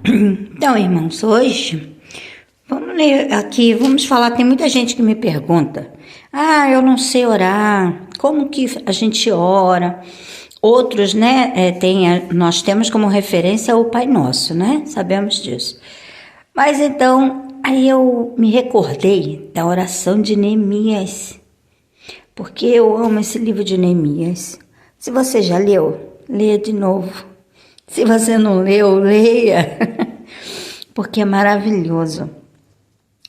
Então, irmãos, hoje vamos ler aqui, vamos falar. Tem muita gente que me pergunta: eu não sei orar, como que a gente ora? Outros, né, nós temos como referência o Pai Nosso, né? Sabemos disso. Mas então, aí eu me recordei da oração de Neemias, porque eu amo esse livro de Neemias. Se você já leu, leia de novo. Se você não leu, leia, porque é maravilhoso.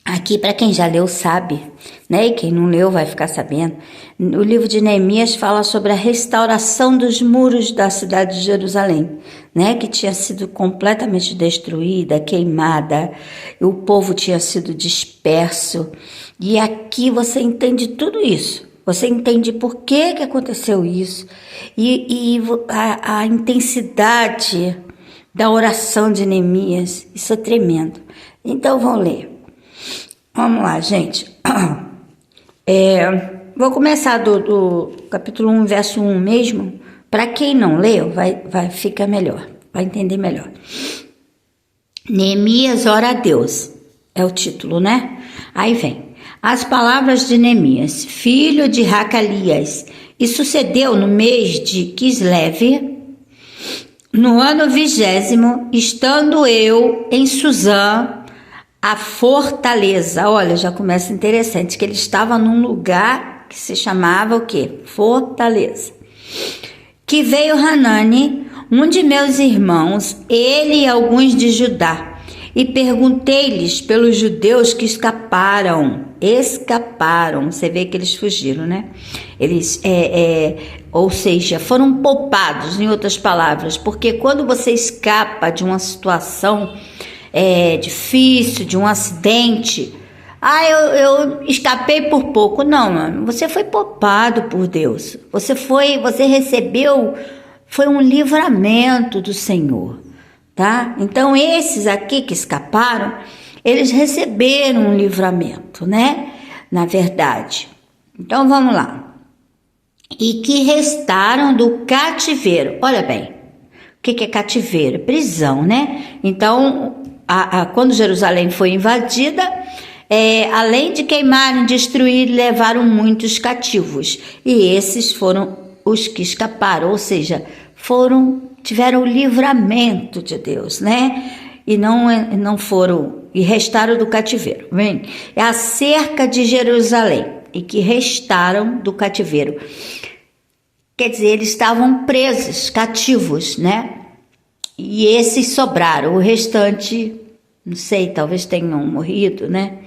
Aqui, para quem já leu, sabe, né? E quem não leu vai ficar sabendo. O livro de Neemias fala sobre a restauração dos muros da cidade de Jerusalém, né? Que tinha sido completamente destruída, queimada, e o povo tinha sido disperso. E aqui você entende tudo isso. Você entende por que aconteceu isso e a intensidade da oração de Neemias. Isso é tremendo. Então, vamos ler. Vamos lá, gente. Vou começar do capítulo 1, verso 1 mesmo. Para quem não leu, vai ficar melhor, vai entender melhor. Neemias ora a Deus. É o título, né? Aí vem. As palavras de Neemias, filho de Racalias. E sucedeu no mês de Quisleve, no ano 20º, estando eu em Suzã, a fortaleza. Olha, já começa interessante, que ele estava num lugar que se chamava o quê? Fortaleza. Que veio Hanani, um de meus irmãos, ele e alguns de Judá, e perguntei-lhes pelos judeus que escaparam, você vê que eles fugiram, né? Eles, ou seja, foram poupados, em outras palavras, porque quando você escapa de uma situação difícil, de um acidente, eu escapei por pouco. Não, mano, você foi poupado por Deus, você recebeu, foi um livramento do Senhor, tá? Então esses aqui que escaparam, eles receberam um livramento, né? Na verdade. Então vamos lá. E que restaram do cativeiro. Olha bem, o que é cativeiro? Prisão, né? Então, quando Jerusalém foi invadida, além de queimar, destruir, levaram muitos cativos. E esses foram os que escaparam, ou seja, tiveram o livramento de Deus, né? E não foram, e restaram do cativeiro. Vem, é acerca de Jerusalém, e que restaram do cativeiro. Quer dizer, eles estavam presos, cativos, né? E esses sobraram, o restante, não sei, talvez tenham morrido, né?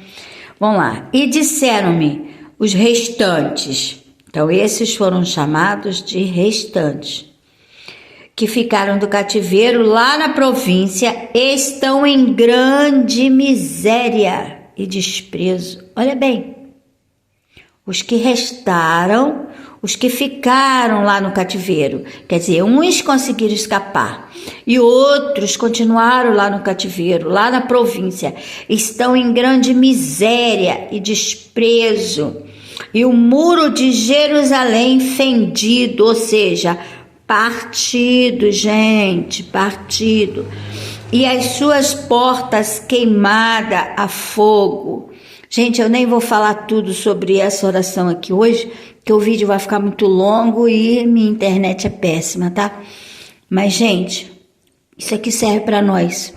Vamos lá. E disseram-me os restantes, então esses foram chamados de restantes, que ficaram do cativeiro lá na província, estão em grande miséria e desprezo. Olha bem, os que restaram, os que ficaram lá no cativeiro, quer dizer, uns conseguiram escapar e outros continuaram lá no cativeiro, lá na província, estão em grande miséria e desprezo. E o muro de Jerusalém fendido, ou seja, partido, gente, partido, e as suas portas queimadas a fogo. Gente, eu nem vou falar tudo sobre essa oração aqui hoje, que o vídeo vai ficar muito longo e minha internet é péssima, tá? Mas, gente, isso aqui serve para nós,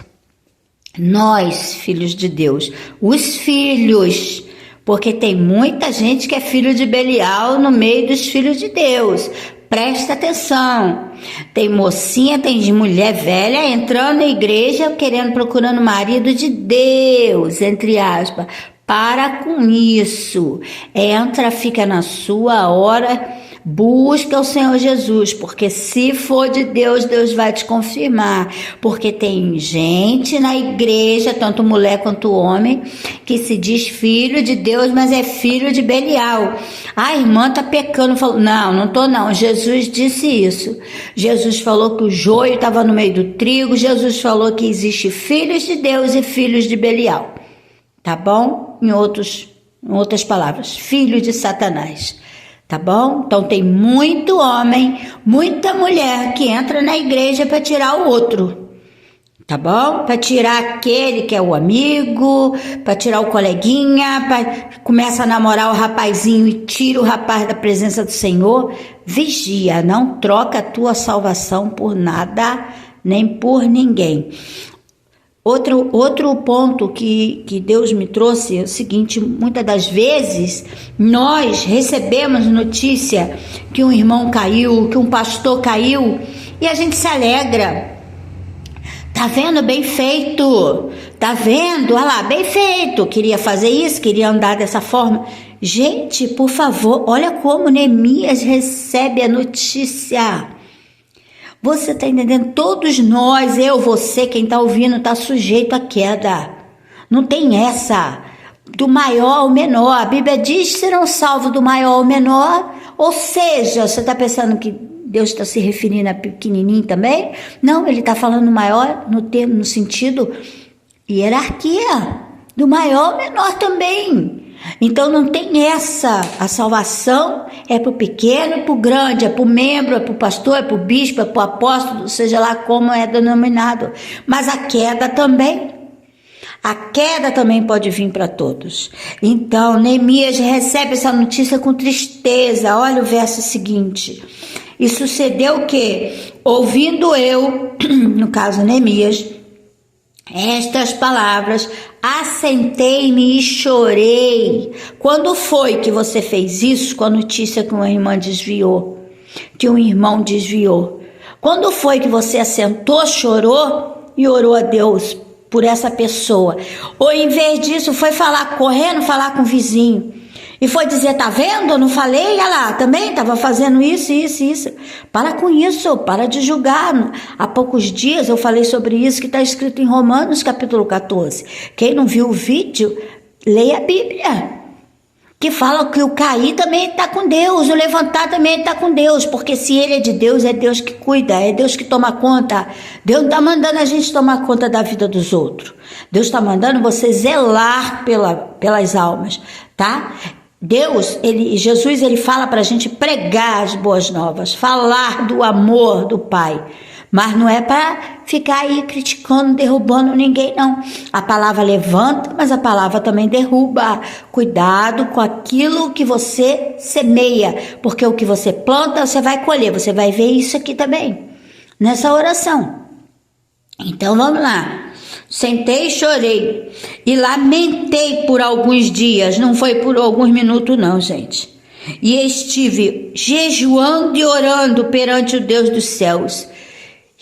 filhos de Deus, os filhos, porque tem muita gente que é filho de Belial no meio dos filhos de Deus. Presta atenção, tem mocinha, tem mulher velha entrando na igreja procurando marido de Deus, entre aspas. Para com isso, entra, fica na sua hora, busca o Senhor Jesus, porque se for de Deus, Deus vai te confirmar, porque tem gente na igreja, tanto mulher quanto homem, que se diz filho de Deus, mas é filho de Belial. A irmã tá pecando, falou, não tô não, Jesus disse isso, Jesus falou que o joio estava no meio do trigo, Jesus falou que existe filhos de Deus e filhos de Belial, tá bom? Em outras palavras, filho de Satanás, tá bom? Então tem muito homem, muita mulher que entra na igreja para tirar o outro, tá bom? Para tirar aquele que é o amigo, para tirar o coleguinha, começa a namorar o rapazinho e tira o rapaz da presença do Senhor. Vigia, não troca a tua salvação por nada, nem por ninguém. Outro ponto que Deus me trouxe é o seguinte: muitas das vezes nós recebemos notícia que um irmão caiu, que um pastor caiu, e a gente se alegra. Tá vendo? Bem feito. Tá vendo? Olha lá, bem feito. Queria fazer isso, queria andar dessa forma. Gente, por favor, olha como Neemias recebe a notícia. Você está entendendo? Todos nós, eu, você, quem está ouvindo, está sujeito à queda. Não tem essa, do maior ao menor. A Bíblia diz que serão salvos do maior ao menor. Ou seja, você está pensando que Deus está se referindo a pequenininho também? Não, ele está falando maior no sentido hierarquia. Do maior ao menor também. Então não tem essa, a salvação é para o pequeno e para o grande, é para o membro, é para o pastor, é para o bispo, é para o apóstolo, seja lá como é denominado. Mas a queda também pode vir para todos. Então Neemias recebe essa notícia com tristeza. Olha o verso seguinte: e sucedeu que, ouvindo eu, no caso Neemias, estas palavras, assentei-me e chorei. Quando foi que você fez isso com a notícia que uma irmã desviou? Que um irmão desviou? Quando foi que você assentou, chorou e orou a Deus por essa pessoa? Ou em vez disso foi correndo falar com o vizinho e foi dizer: tá vendo? Eu não falei? Olha lá, também estava fazendo isso. Para com isso, para de julgar. Há poucos dias eu falei sobre isso que está escrito em Romanos capítulo 14. Quem não viu o vídeo, leia a Bíblia. Que fala que o cair também está com Deus, o levantar também está com Deus. Porque se ele é de Deus, é Deus que cuida, é Deus que toma conta. Deus não está mandando a gente tomar conta da vida dos outros. Deus está mandando você zelar pelas almas, tá? Jesus, ele fala para a gente pregar as boas novas, falar do amor do Pai, mas não é para ficar aí criticando, derrubando ninguém, não. A palavra levanta, mas a palavra também derruba. Cuidado com aquilo que você semeia, porque o que você planta, você vai colher. Você vai ver isso aqui também, nessa oração. Então vamos lá. Sentei e chorei e lamentei por alguns dias, não foi por alguns minutos não, gente. E estive jejuando e orando perante o Deus dos céus.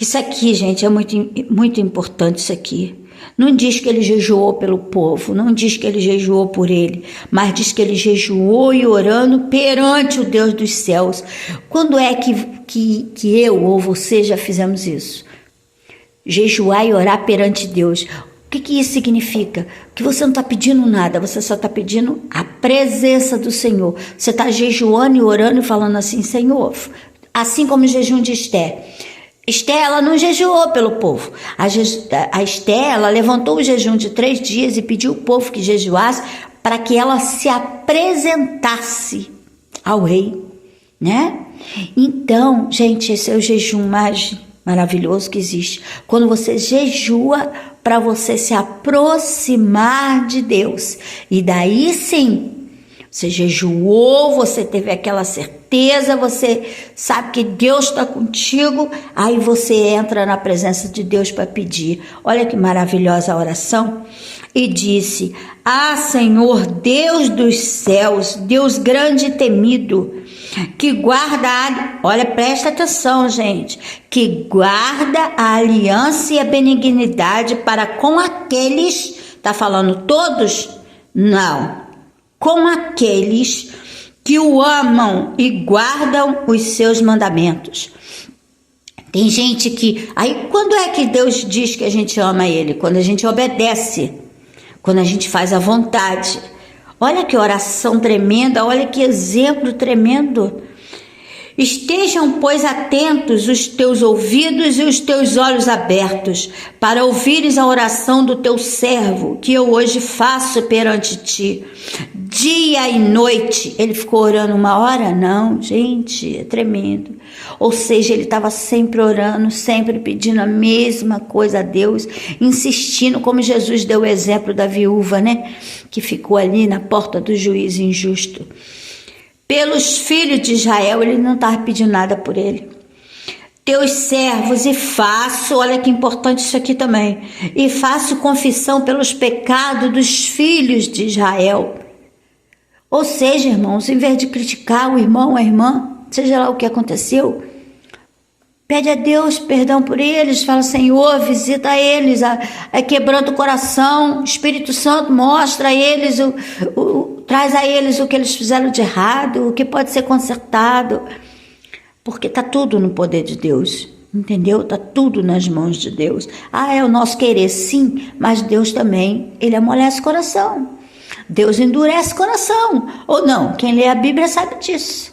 Isso aqui, gente, é muito importante isso aqui. Não diz que ele jejuou pelo povo, não diz que ele jejuou por ele, mas diz que ele jejuou e orando perante o Deus dos céus. Quando é que eu ou você já fizemos isso? Jejuar e orar perante Deus. O que isso significa? Que você não está pedindo nada, você só está pedindo a presença do Senhor. Você está jejuando e orando e falando assim: Senhor, assim como o jejum de Esther. Esther, ela não jejuou pelo povo. A Esther, ela levantou o jejum de 3 dias e pediu ao povo que jejuasse para que ela se apresentasse ao rei, né? Então, gente, esse é o jejum mais maravilhoso que existe. Quando você jejua para você se aproximar de Deus. E daí sim, você jejuou, você teve aquela certeza, você sabe que Deus está contigo, aí você entra na presença de Deus para pedir. Olha que maravilhosa a oração. E disse: Ah, Senhor, Deus dos céus, Deus grande e temido, que guarda, olha, presta atenção, gente, que guarda a aliança e a benignidade para com aqueles, tá falando todos? Não, com aqueles que o amam e guardam os seus mandamentos. Tem gente que, aí quando é que Deus diz que a gente ama ele? Quando a gente obedece, quando a gente faz a vontade. Olha que oração tremenda, olha que exemplo tremendo. Estejam, pois, atentos os teus ouvidos e os teus olhos abertos, para ouvires a oração do teu servo, que eu hoje faço perante ti. dia e noite. Ele ficou orando 1 hora? Não, gente, é tremendo. Ou seja, ele estava sempre orando, sempre pedindo a mesma coisa a Deus, insistindo, como Jesus deu o exemplo da viúva, né? Que ficou ali na porta do juiz injusto. Pelos filhos de Israel, ele não estava pedindo nada por ele. Teus servos, e faço, olha que importante isso aqui também, e faço confissão pelos pecados dos filhos de Israel. Ou seja, irmãos, em vez de criticar o irmão, a irmã, seja lá o que aconteceu, pede a Deus perdão por eles, fala, Senhor, visita eles, quebrando o coração, Espírito Santo mostra a eles, traz a eles o que eles fizeram de errado, o que pode ser consertado, porque está tudo no poder de Deus, entendeu? Está tudo nas mãos de Deus. É o nosso querer, sim, mas Deus também, ele amolece o coração. Deus endurece o coração, ou não, quem lê a Bíblia sabe disso,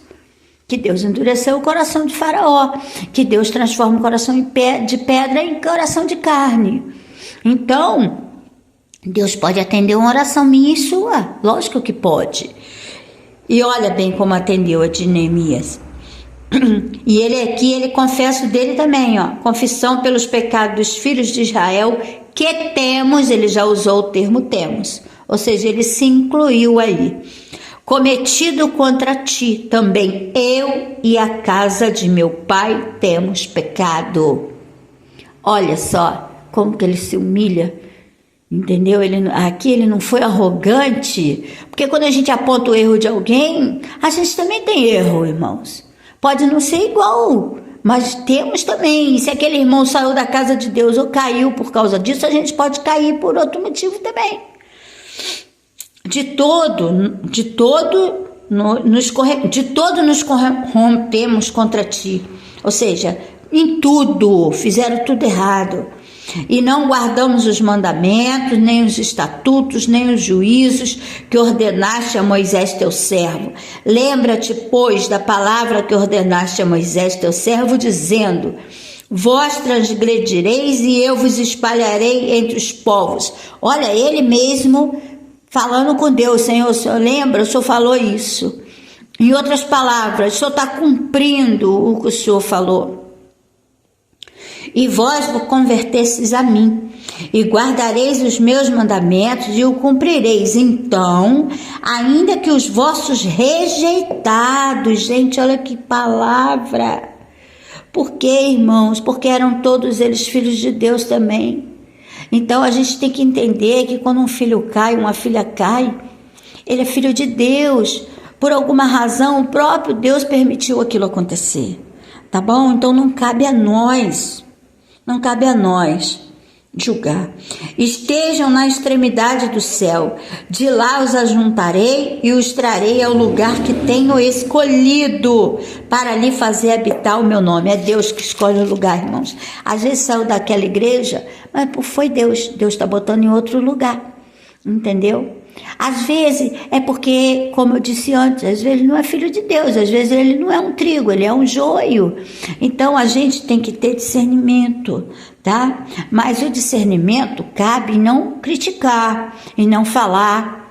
que Deus endureceu o coração de Faraó, que Deus transforma o coração de pedra em coração de carne. Então, Deus pode atender uma oração minha e sua, lógico que pode. E olha bem como atendeu a de Neemias. E ele aqui, ele confessa o dele também, confissão pelos pecados dos filhos de Israel, que temos, ele já usou o termo temos, ou seja, ele se incluiu aí. Cometido contra ti, também eu e a casa de meu pai temos pecado. Olha só como que ele se humilha, entendeu? Aqui ele não foi arrogante, porque quando a gente aponta o erro de alguém, a gente também tem erro, irmãos. Pode não ser igual, mas temos também. Se aquele irmão saiu da casa de Deus ou caiu por causa disso, a gente pode cair por outro motivo também. De todo nos corrompemos contra ti. Ou seja, em tudo, fizeram tudo errado. E não guardamos os mandamentos, nem os estatutos, nem os juízos que ordenaste a Moisés teu servo. Lembra-te, pois, da palavra que ordenaste a Moisés teu servo, dizendo: vós transgredireis e eu vos espalharei entre os povos. Olha, ele mesmo falando com Deus, Senhor, o Senhor lembra? O Senhor falou isso. Em outras palavras, o Senhor está cumprindo o que o Senhor falou. E vós vos convertestes a mim, e guardareis os meus mandamentos, e o cumprireis. Então, ainda que os vossos rejeitados, gente, olha que palavra. Por quê, irmãos? Porque eram todos eles filhos de Deus também. Então, a gente tem que entender que quando um filho cai, uma filha cai, ele é filho de Deus. Por alguma razão, o próprio Deus permitiu aquilo acontecer. Tá bom? Então, não cabe a nós julgar. Estejam na extremidade do céu, de lá os ajuntarei e os trarei ao lugar que tenho escolhido, para ali fazer habitar o meu nome. É Deus que escolhe o lugar, irmãos. Às vezes saiu daquela igreja, mas foi Deus está botando em outro lugar, entendeu? Às vezes é porque, como eu disse antes, às vezes ele não é filho de Deus, às vezes ele não é um trigo, ele é um joio. Então a gente tem que ter discernimento, tá? Mas o discernimento cabe em não criticar, em não falar.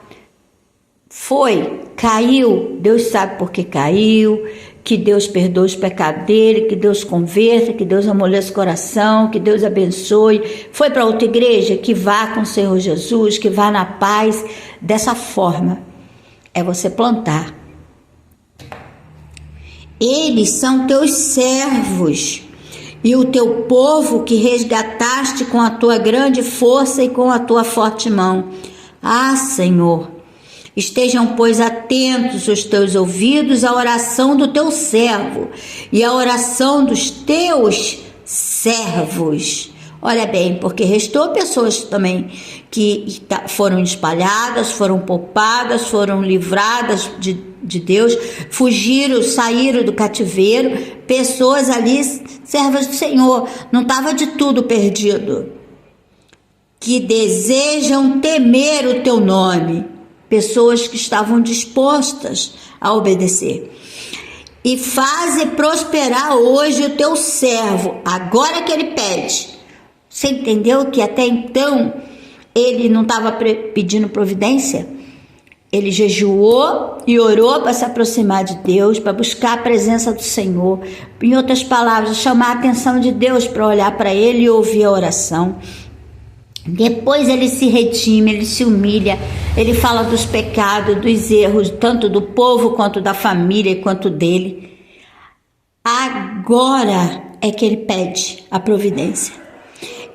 Caiu, Deus sabe por que caiu, que Deus perdoe os pecados dele, que Deus converta, que Deus amoleça o coração, que Deus abençoe. Foi para outra igreja, que vá com o Senhor Jesus, que vá na paz. Dessa forma, é você plantar. Eles são teus servos e o teu povo que resgataste com a tua grande força e com a tua forte mão. Senhor, estejam, pois, atentos os teus ouvidos à oração do teu servo e à oração dos teus servos. Olha bem, porque restou pessoas também que foram espalhadas, foram poupadas, foram livradas de Deus, fugiram, saíram do cativeiro, pessoas ali, servas do Senhor, não estava de tudo perdido, que desejam temer o teu nome, pessoas que estavam dispostas a obedecer. E faze prosperar hoje o teu servo, agora que ele pede. Você entendeu que até então ele não estava pedindo providência? Ele jejuou e orou para se aproximar de Deus, para buscar a presença do Senhor. Em outras palavras, chamar a atenção de Deus para olhar para ele e ouvir a oração. Depois ele se redime, ele se humilha, ele fala dos pecados, dos erros, tanto do povo quanto da família, quanto dele. Agora é que ele pede a providência.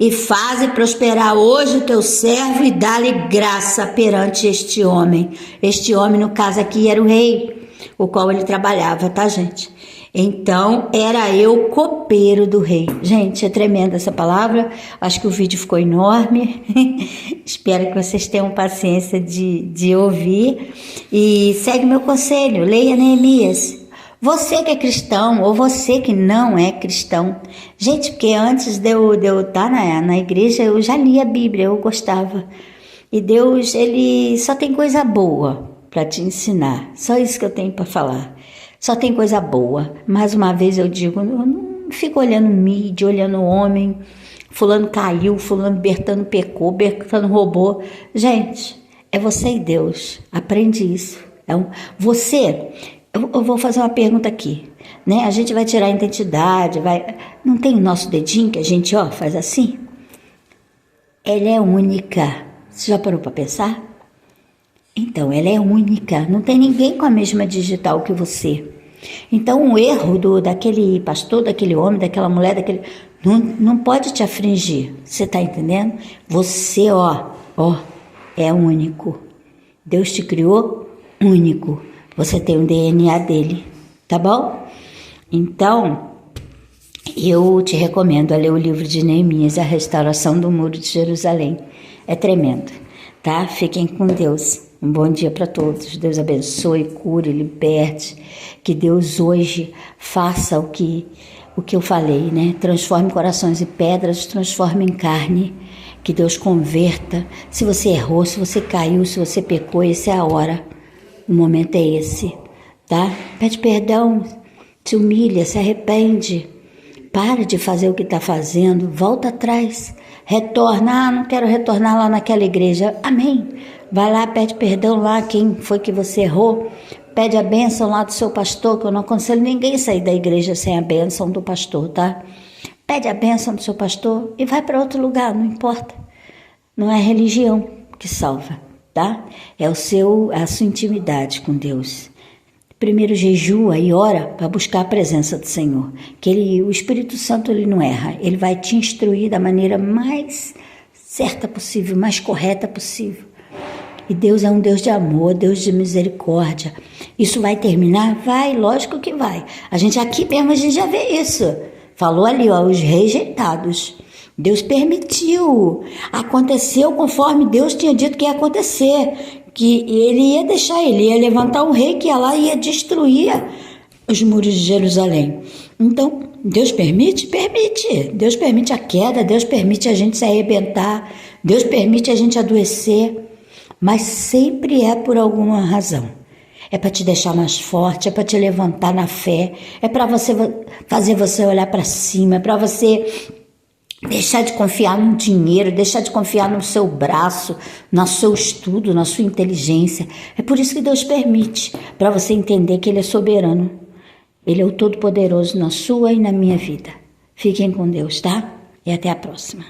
E faze prosperar hoje o teu servo e dá-lhe graça perante este homem. Este homem, no caso aqui, era o rei, o qual ele trabalhava, tá, gente? Então, era eu copeiro do rei. Gente, é tremenda essa palavra. Acho que o vídeo ficou enorme. Espero que vocês tenham paciência de ouvir. E segue meu conselho, leia Neemias. Você que é cristão ou você que não é cristão. Gente, porque antes de eu estar na igreja, eu já lia a Bíblia, eu gostava. E Deus, ele só tem coisa boa para te ensinar. Só isso que eu tenho para falar. Só tem coisa boa. Mais uma vez eu digo, eu não fico olhando mídia, olhando homem. Fulano caiu, fulano Bertano pecou, Bertano roubou. Gente, é você e Deus. Aprende isso. Eu vou fazer uma pergunta aqui, né? A gente vai tirar a identidade, não tem o nosso dedinho que a gente, faz assim? Ela é única. Você já parou para pensar? Então, ela é única. Não tem ninguém com a mesma digital que você. Então, o erro daquele pastor, daquele homem, daquela mulher, não pode te afligir. Você tá entendendo? Você, é único. Deus te criou único. Você tem o DNA dele, tá bom? Então, eu te recomendo a ler o livro de Neemias, A Restauração do Muro de Jerusalém. É tremendo, tá? Fiquem com Deus. Um bom dia para todos. Deus abençoe, cure, liberte. Que Deus hoje faça o que eu falei, né? Transforme corações em pedras, transforme em carne. Que Deus converta. Se você errou, se você caiu, se você pecou, essa é a hora. O momento é esse, tá? Pede perdão, se humilha, se arrepende. Para de fazer o que está fazendo, volta atrás. Retorna, não quero retornar lá naquela igreja. Amém. Vai lá, pede perdão lá, quem foi que você errou. Pede a bênção lá do seu pastor, que eu não aconselho ninguém a sair da igreja sem a bênção do pastor, tá? Pede a bênção do seu pastor e vai para outro lugar, não importa. Não é a religião que salva. Tá? É a sua intimidade com Deus. Primeiro jejua e ora para buscar a presença do Senhor. O Espírito Santo ele não erra. Ele vai te instruir da maneira mais certa possível, mais correta possível. E Deus é um Deus de amor, Deus de misericórdia. Isso vai terminar? Vai, lógico que vai. Aqui mesmo a gente já vê isso. Falou ali, os rejeitados. Deus permitiu, aconteceu conforme Deus tinha dito que ia acontecer, que ele ia levantar um rei que ia lá e ia destruir os muros de Jerusalém. Então, Deus permite? Permite. Deus permite a queda, Deus permite a gente se arrebentar, Deus permite a gente adoecer, mas sempre é por alguma razão. É para te deixar mais forte, é para te levantar na fé, é para fazer você olhar para cima, é para você deixar de confiar no dinheiro, deixar de confiar no seu braço, no seu estudo, na sua inteligência. É por isso que Deus permite, para você entender que Ele é soberano. Ele é o Todo-Poderoso na sua e na minha vida. Fiquem com Deus, tá? E até a próxima.